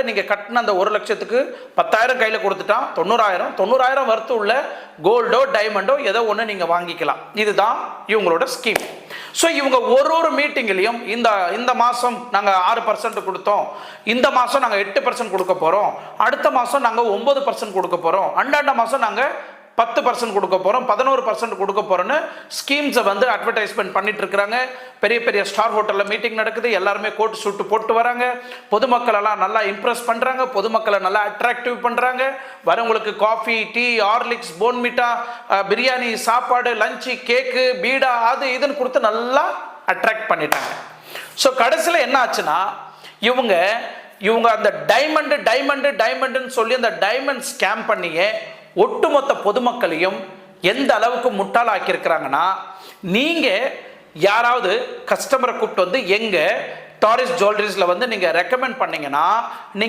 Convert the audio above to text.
நீங்கள் கட்டின அந்த 1 லட்சத்துக்கு 10,000 கையில் கொடுத்துட்டான், 90,000 வர்த்து உள்ள கோல்டோ டைமண்டோ ஏதோ ஒன்று நீங்கள் வாங்கிக்கலாம். இதுதான் இவங்களோட ஸ்கீம். ஸோ இவங்க ஒரு மீட்டிங்லையும் இந்த மாதம் நாங்கள் 6% கொடுத்தோம், இந்த மாதம் நாங்கள் 8% கொடுக்க போகிறோம், அடுத்த மாதம் நாங்கள் 9% கொடுக்க போகிறோம், அண்டாண்ட மாதம் நாங்கள் 10% கொடுக்க போகிறோம், 11% கொடுக்க போகிறோன்னு ஸ்கீம்ஸை வந்து அட்வர்டைஸ்மெண்ட் பண்ணிட்டு இருக்கிறாங்க. பெரிய பெரிய ஸ்டார் ஹோட்டலில் மீட்டிங் நடக்குது, எல்லாருமே கோட் சூட்டு போட்டு வராங்க, பொதுமக்களெல்லாம் நல்லா இம்ப்ரெஸ் பண்ணுறாங்க, பொதுமக்களை நல்லா அட்ராக்டிவ் பண்ணுறாங்க. வரவங்களுக்கு காஃபி, டீ, ஹார்லிக்ஸ், போன்மிட்டா, பிரியாணி, சாப்பாடு, லஞ்சு, கேக்கு, பீடா, அது இதுன்னு கொடுத்து நல்லா அட்ராக்ட் பண்ணிட்டாங்க. ஸோ கடைசியில் என்ன ஆச்சுன்னா இவங்க அந்த டைமண்டுன்னு சொல்லி அந்த டைமண்ட் ஸ்கேம் பண்ணியே ஒட்டுமொத்த பொதுமக்களையும் எந்த அளவுக்கு முட்டாளாக்கி இருக்கிறாங்கன்னா, நீங்க யாராவது கஸ்டமரை கூப்பிட்டு வந்து எங்க டாரிஸ் ஜுவல்லரிஸ்ல வந்து நீங்க ரெக்கமெண்ட் பண்ணீங்கன்னா, நீங்க